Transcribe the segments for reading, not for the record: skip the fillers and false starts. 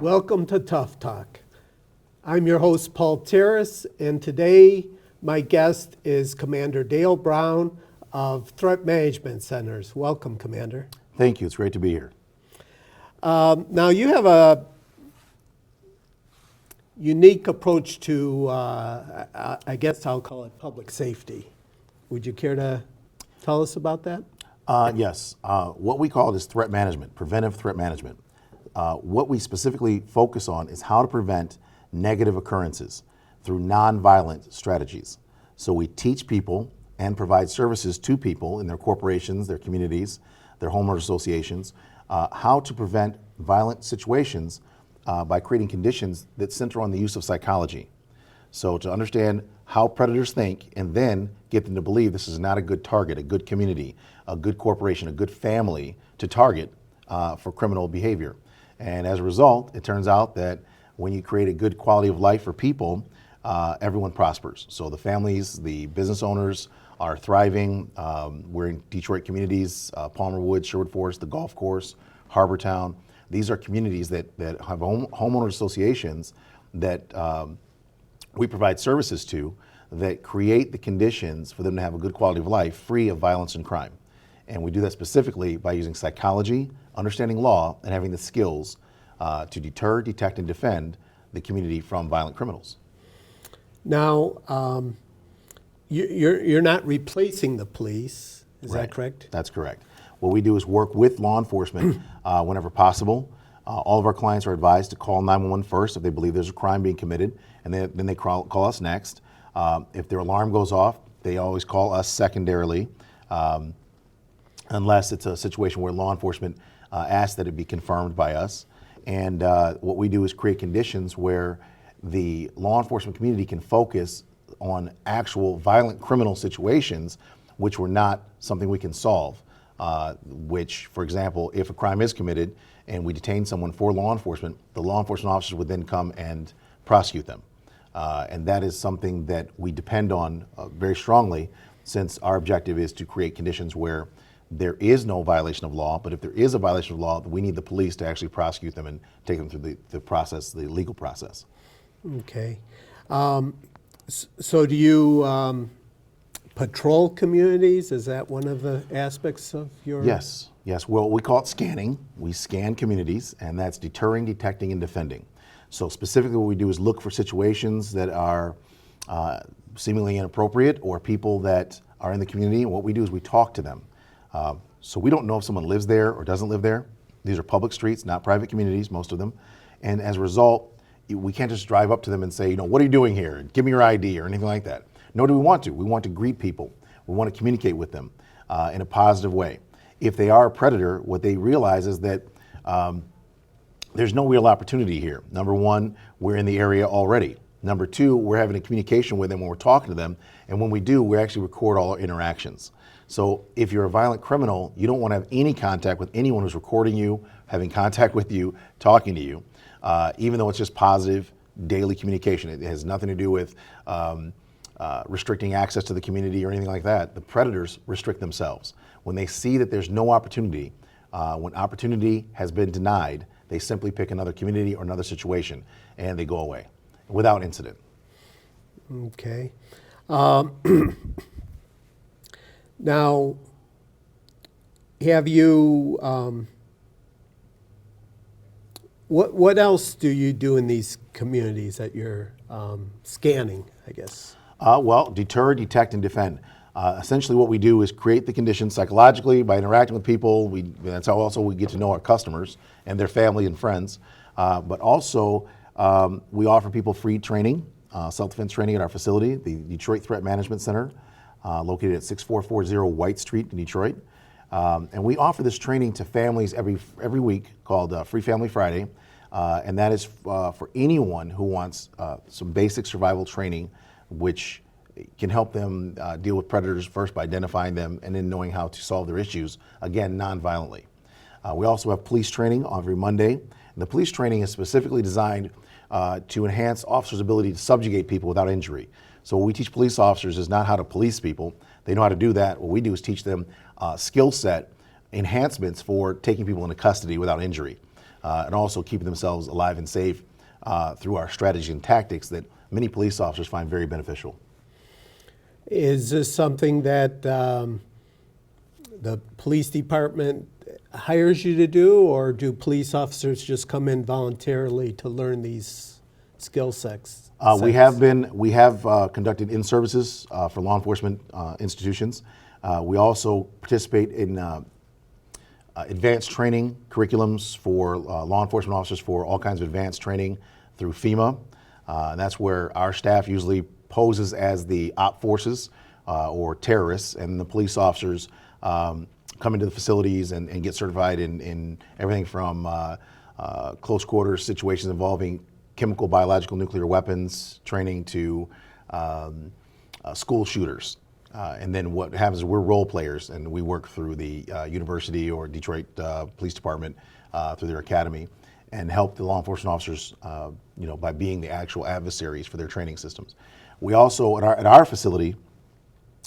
Welcome to Tough Talk. I'm your host, Paul Taros, and today my guest is Commander Dale Brown of Threat Management Centers. Welcome, Commander. Thank you. It's great to be here. Now, you have a unique approach to, I guess I'll call it public safety. Would you care to tell us about that? Yes. What we call it is threat management, preventive threat management. What we specifically focus on is how to prevent negative occurrences through nonviolent strategies. So we teach people and provide services to people in their corporations, their communities, their homeowners associations, how to prevent violent situations by creating conditions that center on the use of psychology. So to understand how predators think and then get them to believe this is not a good target, a good community, a good corporation, a good family to target for criminal behavior. And as a result, it turns out that when you create a good quality of life for people, everyone prospers. So the families, the business owners are thriving. We're in Detroit communities, Palmer Woods, Sherwood Forest, the golf course, Harbortown. These are communities that have homeowner associations that we provide services to that create the conditions for them to have a good quality of life free of violence and crime. And we do that specifically by using psychology, understanding law, and having the skills to deter, detect, and defend the community from violent criminals. Now, you're not replacing the police, is Right. that correct? That's correct. What we do is work with law enforcement whenever possible. All of our clients are advised to call 911 first if they believe there's a crime being committed, and then they call us next. If their alarm goes off, they always call us secondarily, unless it's a situation where law enforcement asks that it be confirmed by us. And what we do is create conditions where the law enforcement community can focus on actual violent criminal situations, which were not something we can solve. Which, for example, if a crime is committed and we detain someone for law enforcement, the law enforcement officers would then come and prosecute them. And that is something that we depend on very strongly, since our objective is to create conditions where there is no violation of law, but if there is a violation of law, we need the police to actually prosecute them and take them through the process, the legal process. Okay. So do you patrol communities? Is that one of the aspects of your? Yes. Well, we call it scanning. We scan communities, and that's deterring, detecting, and defending. So specifically what we do is look for situations that are seemingly inappropriate or people that are in the community, and what we do is we talk to them. So we don't know if someone lives there or doesn't live there. These are public streets, not private communities, most of them. And as a result, we can't just drive up to them and say, what are you doing here? Give me your ID or anything like that. Nor do we want to. We want to greet people. We want to communicate with them in a positive way. If they are a predator, what they realize is that there's no real opportunity here. Number one, we're in the area already. Number two, we're having a communication with them when we're talking to them. And when we do, we actually record all our interactions. So if you're a violent criminal, you don't want to have any contact with anyone who's recording you, having contact with you, talking to you, even though it's just positive daily communication. It has nothing to do with restricting access to the community or anything like that. The predators restrict themselves. When they see that there's no opportunity, when opportunity has been denied, they simply pick another community or another situation and they go away without incident. Okay. Now, have you, what else do you do in these communities that you're scanning, I guess? Well, deter, detect, and defend. Essentially what we do is create the conditions psychologically by interacting with people. That's how also we get to know our customers and their family and friends. But also we offer people free training, self-defense training at our facility, the Detroit Threat Management Center, located at 6440 White Street in Detroit. And we offer this training to families every week called Free Family Friday. And that is for anyone who wants some basic survival training, which can help them deal with predators first by identifying them and then knowing how to solve their issues, again, non-violently. We also have police training every Monday. And the police training is specifically designed to enhance officers' ability to subjugate people without injury. So what we teach police officers is not how to police people. They know how to do that. What we do is teach them skill set enhancements for taking people into custody without injury, and also keeping themselves alive and safe through our strategy and tactics that many police officers find very beneficial. Is this something that the police department hires you to do, or do police officers just come in voluntarily to learn these skill sets? We have conducted in-services for law enforcement institutions. We also participate in advanced training curriculums for law enforcement officers for all kinds of advanced training through FEMA. And that's where our staff usually poses as the op forces or terrorists, and the police officers come into the facilities and get certified in everything from close quarters situations involving chemical, biological, nuclear weapons training to school shooters. And then what happens is we're role players, and we work through the university or Detroit Police Department through their academy, and help the law enforcement officers, by being the actual adversaries for their training systems. We also, at our facility,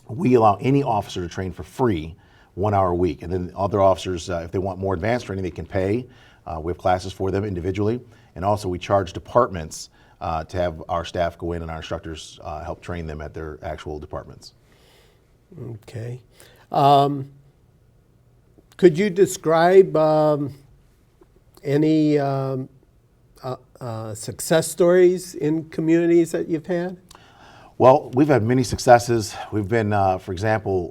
we allow any officer to train for free 1 hour a week. And then other officers, if they want more advanced training, they can pay. We have classes for them individually. And also we charge departments to have our staff go in and our instructors help train them at their actual departments. Okay. Could you describe any success stories in communities that you've had? Well, we've had many successes. We've been, for example,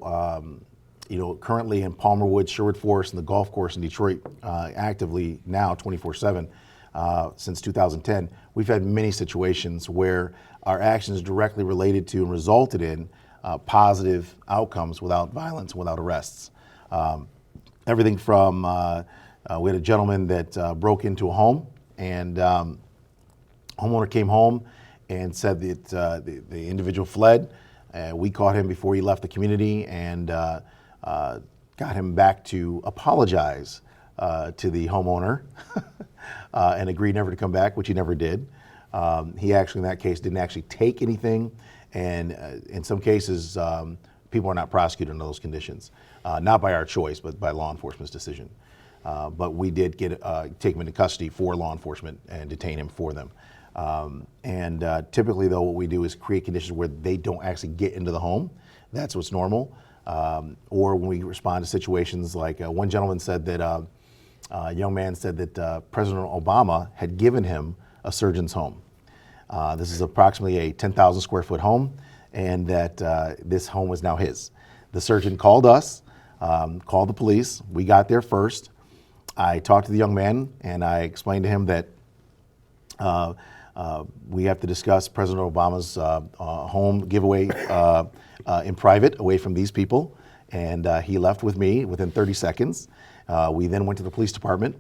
currently in Palmerwood, Sherwood Forest, and the golf course in Detroit, actively now 24/7 since 2010. We've had many situations where our actions directly related to and resulted in positive outcomes without violence, without arrests. Everything from, we had a gentleman that broke into a home, and homeowner came home and said that the individual fled. We caught him before he left the community and got him back to apologize to the homeowner and agreed never to come back, which he never did. He actually, in that case, didn't actually take anything, and in some cases, people are not prosecuted under those conditions, not by our choice, but by law enforcement's decision. But we did take him into custody for law enforcement and detain him for them. Typically, though, what we do is create conditions where they don't actually get into the home. That's what's normal. Or when we respond to situations like one gentleman said that a young man said that President Obama had given him a surgeon's home. This is approximately a 10,000 square foot home, and that this home was now his. The surgeon called us, called the police. We got there first. I talked to the young man, and I explained to him that we have to discuss President Obama's home giveaway in private, away from these people. And he left with me within 30 seconds. We then went to the police department,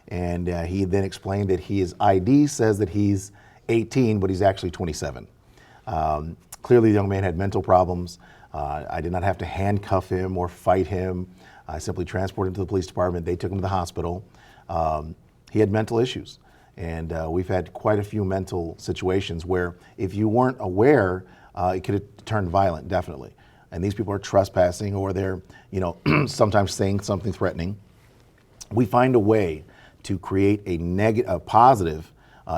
and he then explained that his ID says that he's 18, but he's actually 27. Clearly, the young man had mental problems. I did not have to handcuff him or fight him. I simply transported him to the police department. They took him to the hospital. He had mental issues. And we've had quite a few mental situations where if you weren't aware, it could have turned violent, definitely. And these people are trespassing, or they're, sometimes saying something threatening. We find a way to create a positive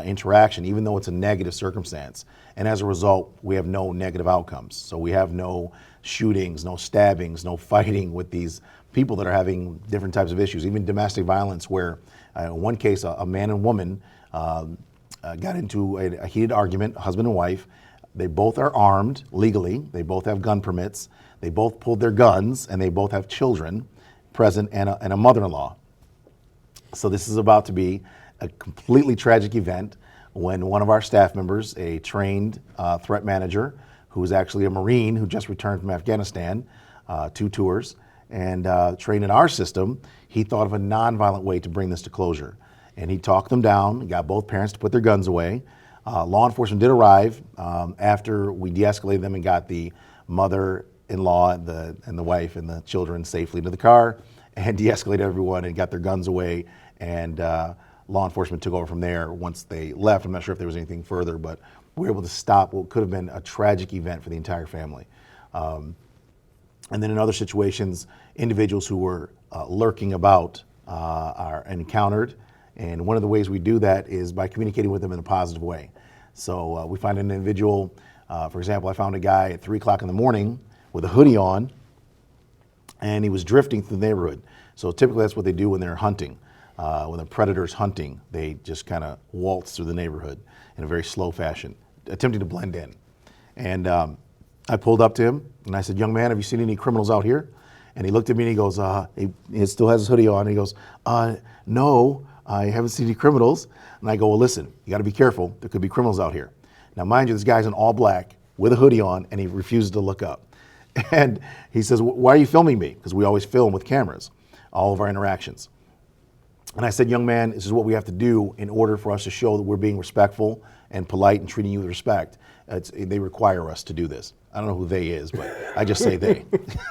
interaction, even though it's a negative circumstance. And as a result, we have no negative outcomes. So we have no shootings, no stabbings, no fighting with these people that are having different types of issues, even domestic violence, where in one case, a man and woman got into a heated argument, husband and wife. They both are armed legally. They both have gun permits. They both pulled their guns, and they both have children present and a mother-in-law. So this is about to be a completely tragic event when one of our staff members, a trained threat manager, who is actually a Marine who just returned from Afghanistan, 2 tours, and trained in our system, he thought of a nonviolent way to bring this to closure. And he talked them down, got both parents to put their guns away. Law enforcement did arrive after we de-escalated them and got the mother-in-law and the wife and the children safely into the car. and de-escalated everyone and got their guns away. And law enforcement took over from there once they left. I'm not sure if there was anything further, but we were able to stop what could have been a tragic event for the entire family. And then in other situations, individuals who were lurking about are encountered. And one of the ways we do that is by communicating with them in a positive way. So we find an individual, for example, I found a guy at 3 o'clock in the morning with a hoodie on, and he was drifting through the neighborhood. So typically that's what they do when they're hunting. When a predator's hunting, they just kind of waltz through the neighborhood in a very slow fashion, attempting to blend in. And I pulled up to him and I said, "Young man, have you seen any criminals out here?" And he looked at me and he goes, he still has his hoodie on. And he goes, "No, I haven't seen any criminals." And I go, "Well, listen, you got to be careful. There could be criminals out here." Now, mind you, this guy's in all black with a hoodie on, and he refuses to look up. And he says, "Why are you filming me?" Because we always film with cameras, all of our interactions. And I said, "Young man, this is what we have to do in order for us to show that we're being respectful and polite and treating you with respect. They require us to do this." I don't know who they is, but I just say they.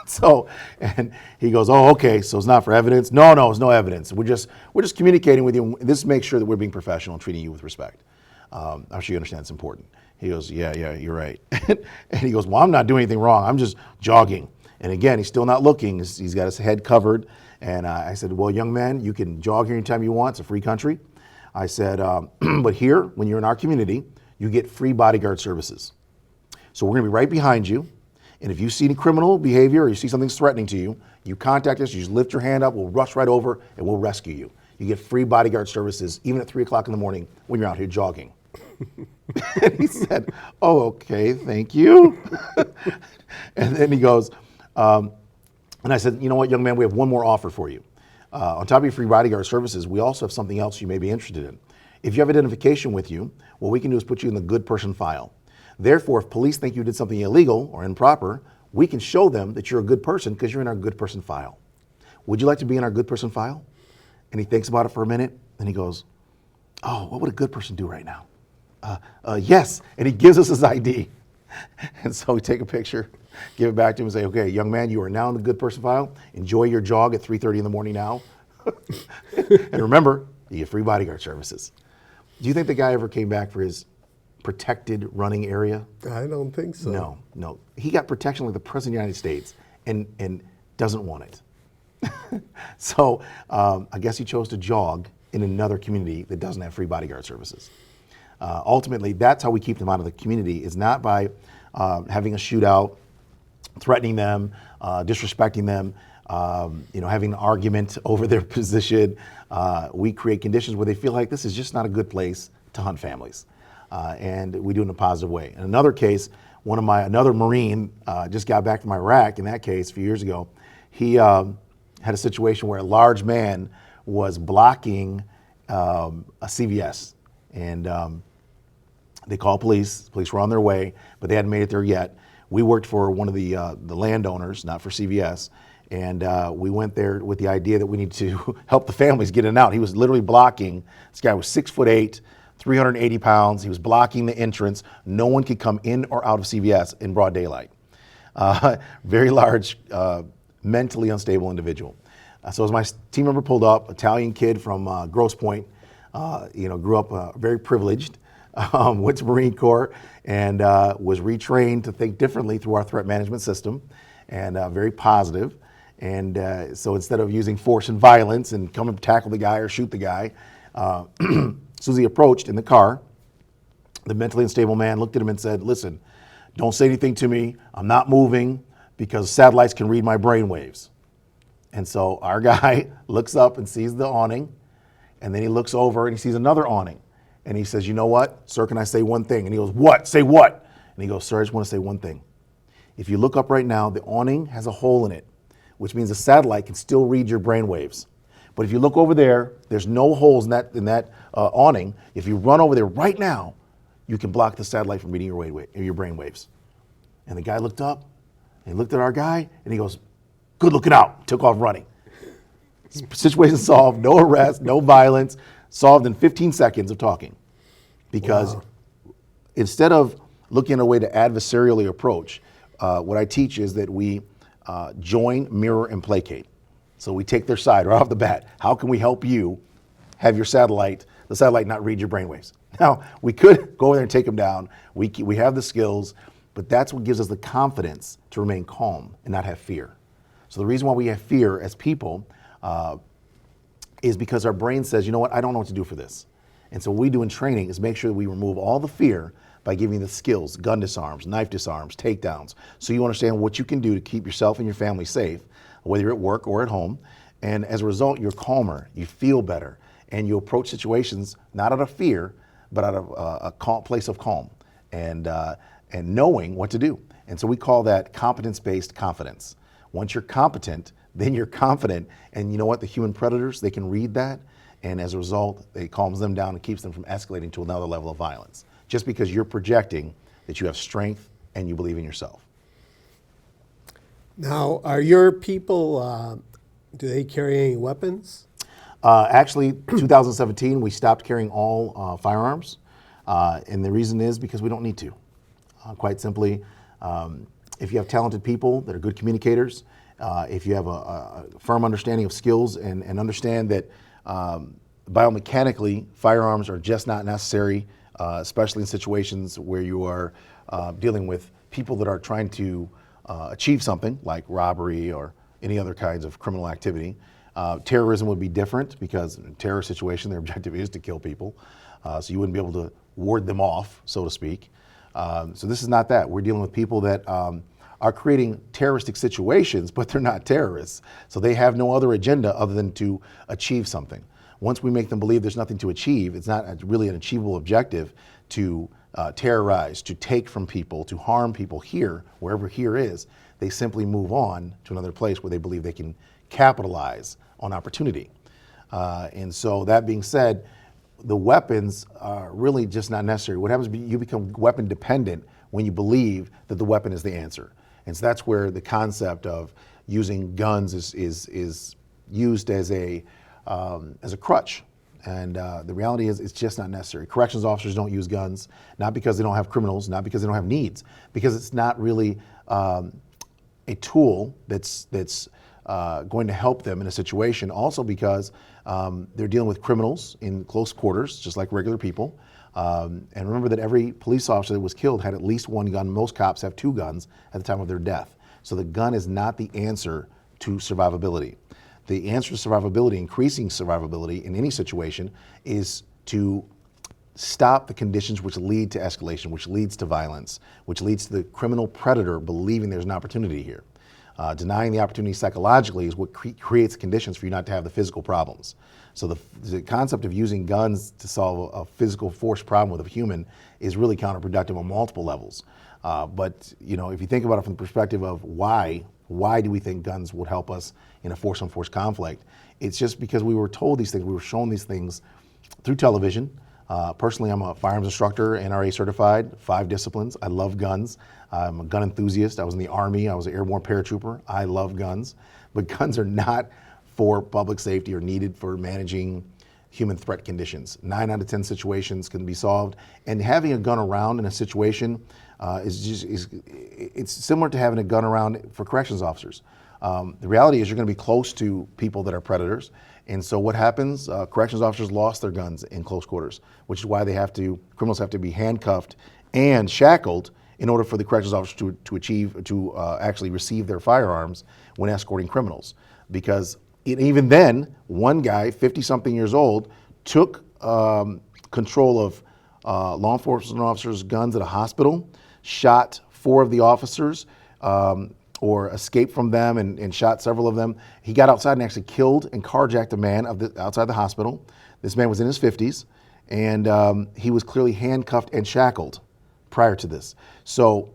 So, and he goes, "Oh, okay, so it's not for evidence?" No, it's no evidence. We're just communicating with you. This makes sure that we're being professional and treating you with respect. I'm sure you understand it's important. He goes, yeah, you're right. And he goes, "Well, I'm not doing anything wrong. I'm just jogging." And again, he's still not looking. He's got his head covered. And I said, "Well, young man, you can jog here anytime you want. It's a free country." I said, "But here, when you're in our community, you get free bodyguard services. So we're gonna be right behind you. And if you see any criminal behavior or you see something's threatening to you, you contact us, you just lift your hand up, we'll rush right over and we'll rescue you. You get free bodyguard services even at 3 o'clock in the morning when you're out here jogging." And he said, "Oh, okay, thank you." And then he goes, and I said, "You know what, young man, we have one more offer for you. On top of your free bodyguard services, we also have something else you may be interested in. If you have identification with you, what we can do is put you in the good person file. Therefore, if police think you did something illegal or improper, we can show them that you're a good person because you're in our good person file. Would you like to be in our good person file?" And he thinks about it for a minute and he goes, "Oh, what would a good person do right now?" Yes. And he gives us his ID. And so we take a picture, give it back to him and say, "Okay, young man, you are now in the good person file. Enjoy your jog at 3:30 in the morning now." And remember, you get free bodyguard services. Do you think the guy ever came back for his protected running area? I don't think so. No. He got protection like the President of the United States and doesn't want it. So I guess he chose to jog in another community that doesn't have free bodyguard services. Ultimately, that's how we keep them out of the community, is not by having a shootout, threatening them, disrespecting them, having an argument over their position. We create conditions where they feel like this is just not a good place to hunt families. And we do it in a positive way. In another case, another Marine just got back from Iraq. In that case, a few years ago, he had a situation where a large man was blocking a CVS. And they called police. Police were on their way, but they hadn't made it there yet. We worked for one of the landowners, not for CVS, and we went there with the idea that we need to help the families get in and out. He was literally blocking. This guy was 6'8", 380 pounds. He was blocking the entrance. No one could come in or out of CVS in broad daylight. Very large, mentally unstable individual. So as my team member pulled up, Italian kid from Grosse Pointe, grew up very privileged, went to Marine Corps, and was retrained to think differently through our threat management system, and very positive. And so instead of using force and violence and come and tackle the guy or shoot the guy, as soon as he approached in the car, the mentally unstable man looked at him and said, "Listen, don't say anything to me. I'm not moving because satellites can read my brain waves." And so our guy looks up and sees the awning, and then he looks over and he sees another awning. And he says, "You know what, sir, can I say one thing?" And he goes, "What? Say what?" And he goes, "Sir, I just want to say one thing. If you look up right now, the awning has a hole in it, which means the satellite can still read your brain waves. But if you look over there, there's no holes in that awning. If you run over there right now, you can block the satellite from reading your brain waves." And the guy looked up, and he looked at our guy, and he goes, "Good looking out." Took off running. Situation solved, no arrest, no violence, solved in 15 seconds of talking. Because instead of looking at a way to adversarially approach, what I teach is that we join, mirror, and placate. So we take their side right off the bat. How can we help you have the satellite not read your brainwaves? Now, we could go over there and take them down. We have the skills, but that's what gives us the confidence to remain calm and not have fear. So the reason why we have fear as people is because our brain says, you know what, I don't know what to do for this. And so what we do in training is make sure that we remove all the fear by giving you the skills, gun disarms, knife disarms, takedowns, so you understand what you can do to keep yourself and your family safe, whether you're at work or at home. And as a result, you're calmer, you feel better, and you approach situations not out of fear, but out of a place of calm and knowing what to do. And so we call that competence-based confidence. Once you're competent, then you're confident. And you know what? The human predators, they can read that. And as a result, it calms them down and keeps them from escalating to another level of violence. Just because you're projecting that you have strength and you believe in yourself. Now, are your people, do they carry any weapons? Actually, 2017, we stopped carrying all firearms. And the reason is because we don't need to. Quite simply, if you have talented people that are good communicators, if you have a firm understanding of skills and understand that biomechanically, firearms are just not necessary, especially in situations where you are dealing with people that are trying to achieve something like robbery or any other kinds of criminal activity. Terrorism would be different because in a terror situation, their objective is to kill people. So you wouldn't be able to ward them off, so to speak. So this is not that. We're dealing with people that are creating terroristic situations, but they're not terrorists. So they have no other agenda other than to achieve something. Once we make them believe there's nothing to achieve, it's not really an achievable objective to terrorize, to take from people, to harm people here, wherever here is, they simply move on to another place where they believe they can capitalize on opportunity. And so that being said, the weapons are really just not necessary. What happens is you become weapon dependent when you believe that the weapon is the answer. And so that's where the concept of using guns is used as a crutch. And the reality is it's just not necessary. Corrections officers don't use guns, not because they don't have criminals, not because they don't have needs, because it's not really a tool that's going to help them in a situation. Also because they're dealing with criminals in close quarters, just like regular people. And remember that every police officer that was killed had at least one gun. Most cops have two guns at the time of their death. So the gun is not the answer to survivability. The answer to survivability, increasing survivability in any situation, is to stop the conditions which lead to escalation, which leads to violence, which leads to the criminal predator believing there's an opportunity here. Denying the opportunity psychologically is what creates conditions for you not to have the physical problems. So the concept of using guns to solve a physical force problem with a human is really counterproductive on multiple levels. But if you think about it from the perspective of why do we think guns would help us in a force-on-force conflict? It's just because we were told these things, we were shown these things through television. Personally, I'm a firearms instructor, NRA certified, 5 disciplines. I love guns. I'm a gun enthusiast. I was in the Army. I was an airborne paratrooper. I love guns. But guns are not for public safety or needed for managing human threat conditions. 9 out of 10 situations can be solved. And having a gun around in a situation it's similar to having a gun around for corrections officers. The reality is you're going to be close to people that are predators. And so what happens? Corrections officers lost their guns in close quarters, which is why criminals have to be handcuffed and shackled in order for the corrections officers to actually receive their firearms when escorting criminals. Because even then, one guy, 50-something years old, took control of law enforcement officers' guns at a hospital, shot 4 of the officers, or escaped from them and shot several of them. He got outside and actually killed and carjacked a man outside the hospital. This man was in his 50s, and he was clearly handcuffed and shackled prior to this. So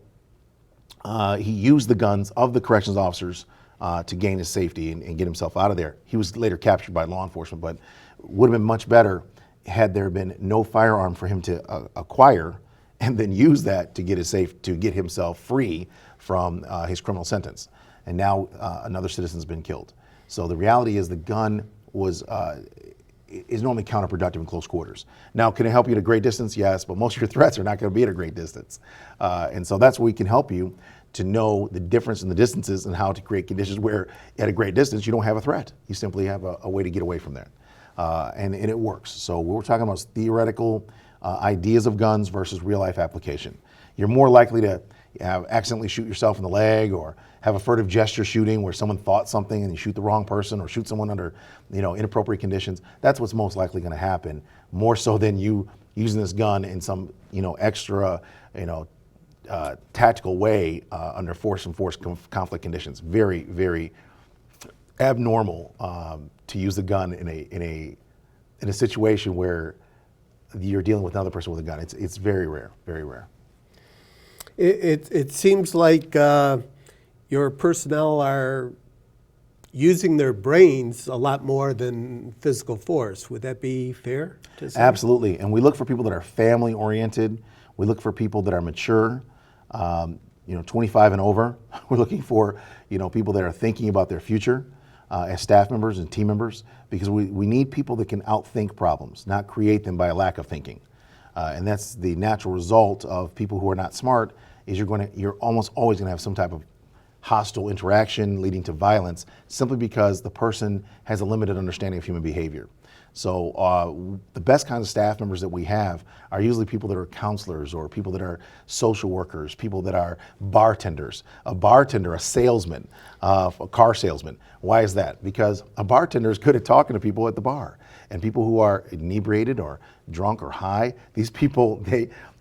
he used the guns of the corrections officers to gain his safety and get himself out of there. He was later captured by law enforcement, but would have been much better had there been no firearm for him to acquire and then use that to get himself free from his criminal sentence. And now another citizen's been killed. So the reality is the gun is normally counterproductive in close quarters. Now, can it help you at a great distance? Yes, but most of your threats are not going to be at a great distance. And so that's where we can help you to know the difference in the distances and how to create conditions where at a great distance you don't have a threat. You simply have a way to get away from that. And it works. So what we're talking about is theoretical ideas of guns versus real life application. You're more likely to accidentally shoot yourself in the leg, or have a furtive gesture shooting where someone thought something and you shoot the wrong person, or shoot someone under inappropriate conditions. That's what's most likely going to happen, more so than you using this gun in some extra tactical way under force and conflict conditions. Very, very abnormal to use the gun in a situation where you're dealing with another person with a gun. It's very rare, very rare. It seems like your personnel are using their brains a lot more than physical force. Would that be fair to say? Absolutely. And we look for people that are family oriented. We look for people that are mature, 25 and over. We're looking for people that are thinking about their future as staff members and team members, because we need people that can outthink problems, not create them by a lack of thinking. And that's the natural result of people who are not smart, is you're almost always going to have some type of hostile interaction leading to violence, simply because the person has a limited understanding of human behavior. So the best kinds of staff members that we have are usually people that are counselors, or people that are social workers, people that are bartenders. A bartender, a salesman, a car salesman. Why is that? Because a bartender is good at talking to people at the bar. And people who are inebriated or drunk or high, these people,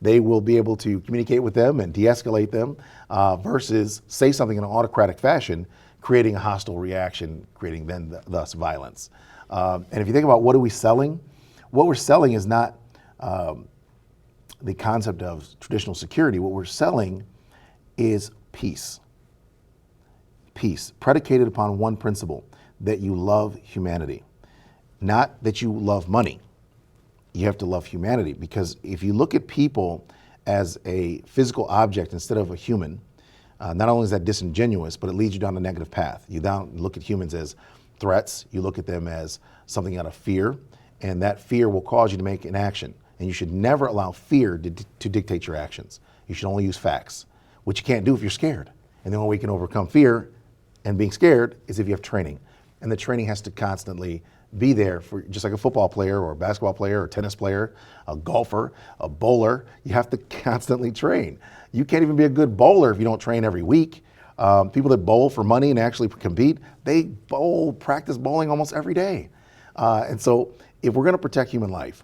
they will be able to communicate with them and de-escalate them versus say something in an autocratic fashion, creating a hostile reaction, creating then thus violence. And if you think about what are we selling, what we're selling is not the concept of traditional security. What we're selling is peace. Peace, predicated upon one principle, that you love humanity. Not that you love money. You have to love humanity, because if you look at people as a physical object instead of a human, not only is that disingenuous, but it leads you down a negative path. You look at humans as threats. You look at them as something out of fear, and that fear will cause you to make an action. And you should never allow fear to dictate your actions. You should only use facts, which you can't do if you're scared. And the only way you can overcome fear and being scared is if you have training. And the training has to constantly be there, for just like a football player or a basketball player or tennis player, a golfer, a bowler. You have to constantly train. You can't even be a good bowler if you don't train every week. People that bowl for money and actually compete, they practice bowling almost every day. And so if we're going to protect human life,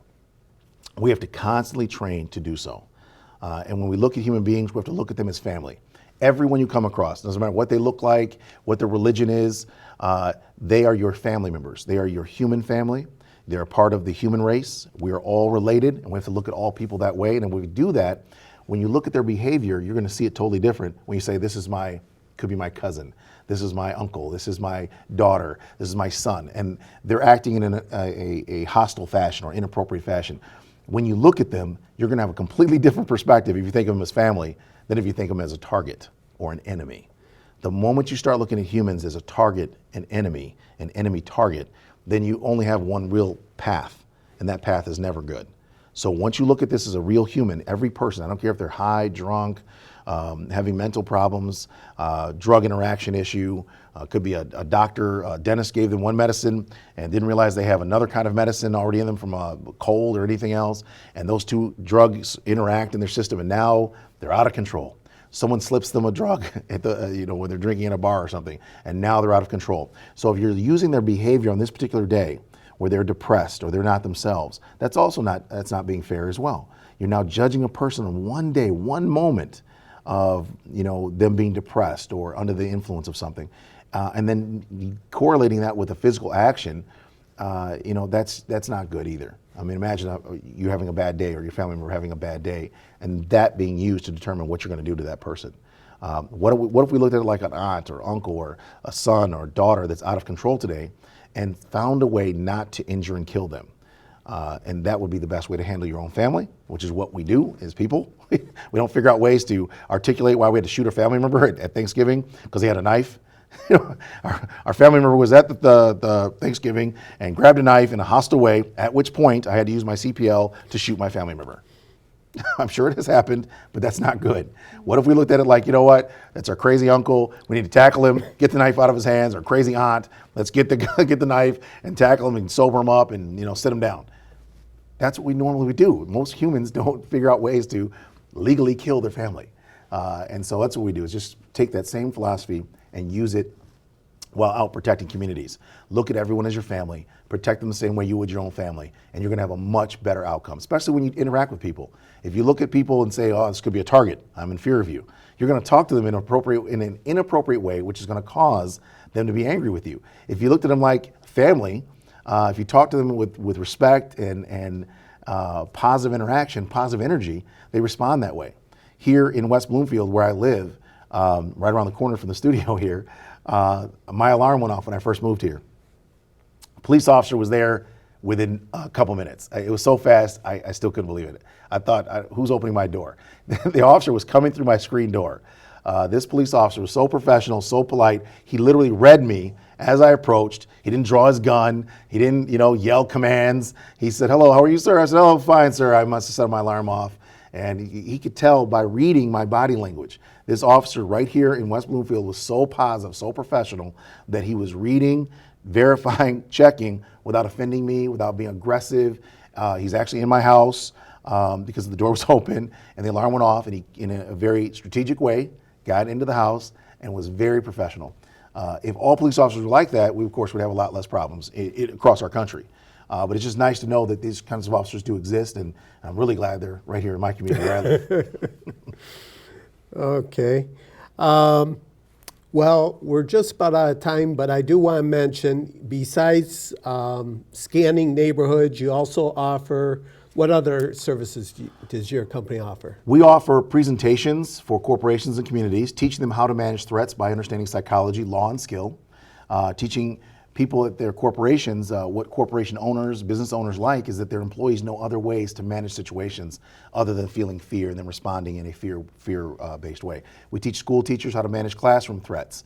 we have to constantly train to do so. And when we look at human beings, we have to look at them as family. Everyone you come across, doesn't matter what they look like, what their religion is, they are your family members. They are your human family. They're a part of the human race. We are all related, and we have to look at all people that way. And when we do that, when you look at their behavior, you're going to see it totally different when you say, could be my cousin, this is my uncle, this is my daughter, this is my son. And they're acting in a hostile fashion or inappropriate fashion. When you look at them, you're going to have a completely different perspective if you think of them as family than if you think of them as a target or an enemy. The moment you start looking at humans as a target, an enemy target, then you only have one real path, and that path is never good. So once you look at this as a real human, every person, I don't care if they're high, drunk, having mental problems, drug interaction issue, could be a doctor, a dentist gave them one medicine and didn't realize they have another kind of medicine already in them from a cold or anything else, and those two drugs interact in their system, and now they're out of control. Someone slips them a drug at when they're drinking in a bar or something, and now they're out of control. So if you're using their behavior on this particular day, where they're depressed or they're not themselves, that's not being fair as well. You're now judging a person on one day, one moment of them being depressed or under the influence of something, and then correlating that with a physical action. That's not good either. I mean, imagine you having a bad day or your family member having a bad day, and that being used to determine what you're going to do to that person. What if we looked at it like an aunt or uncle or a son or daughter that's out of control today, and found a way not to injure and kill them? And that would be the best way to handle your own family, which is what we do as people. We don't figure out ways to articulate why we had to shoot a family member at Thanksgiving because he had a knife. Our family member was at the Thanksgiving and grabbed a knife in a hostile way, at which point I had to use my CPL to shoot my family member. I'm sure it has happened, but that's not good. What if we looked at it like, you know what, that's our crazy uncle, we need to tackle him, get the knife out of his hands, or crazy aunt, let's get the get the knife and tackle him and sober him up and sit him down. That's what we normally would do. Most humans don't figure out ways to legally kill their family. And so that's what we do, is just take that same philosophy and use it while out protecting communities. Look at everyone as your family, protect them the same way you would your own family, and you're gonna have a much better outcome, especially when you interact with people. If you look at people and say, oh, this could be a target, I'm in fear of you, you're gonna talk to them in an inappropriate way, which is gonna cause them to be angry with you. If you looked at them like family, if you talk to them with respect and positive interaction, positive energy, they respond that way. Here in West Bloomfield, where I live, right around the corner from the studio here, my alarm went off when I first moved here. A police officer was there within a couple minutes. It was so fast, I still couldn't believe it. I thought, who's opening my door? The officer was coming through my screen door. This police officer was so professional, so polite. He literally read me as I approached. He didn't draw his gun. He didn't, yell commands. He said, hello, how are you, sir? I said, oh, fine, sir. I must have set my alarm off. And he could tell by reading my body language. This officer right here in West Bloomfield was so positive, so professional, that he was reading, verifying, checking without offending me, without being aggressive. He's actually in my house because the door was open and the alarm went off, and he, in a very strategic way, got into the house and was very professional. If all police officers were like that, we of course would have a lot less problems across our country. But it's just nice to know that these kinds of officers do exist, and I'm really glad they're right here in my community where I live. Okay. Well, we're just about out of time, but I do want to mention, besides scanning neighborhoods, you also offer, what other services does your company offer? We offer presentations for corporations and communities, teaching them how to manage threats by understanding psychology, law, and skill, teaching people at their corporations, what corporation owners, business owners like is that their employees know other ways to manage situations other than feeling fear and then responding in a fear-based way. We teach school teachers how to manage classroom threats,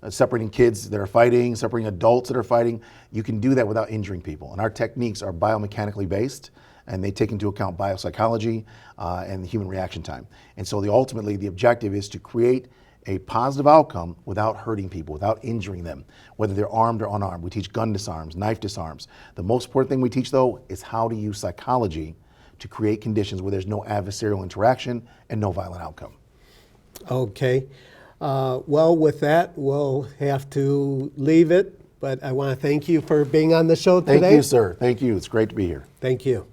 separating kids that are fighting, separating adults that are fighting. You can do that without injuring people. And our techniques are biomechanically based, and they take into account biopsychology and the human reaction time. And so ultimately the objective is to create a positive outcome without hurting people, without injuring them, whether they're armed or unarmed. We teach gun disarms, knife disarms. The most important thing we teach, though, is how to use psychology to create conditions where there's no adversarial interaction and no violent outcome. Okay. Well, with that, we'll have to leave it, but I want to thank you for being on the show today. Thank you, sir. Thank you. It's great to be here. Thank you.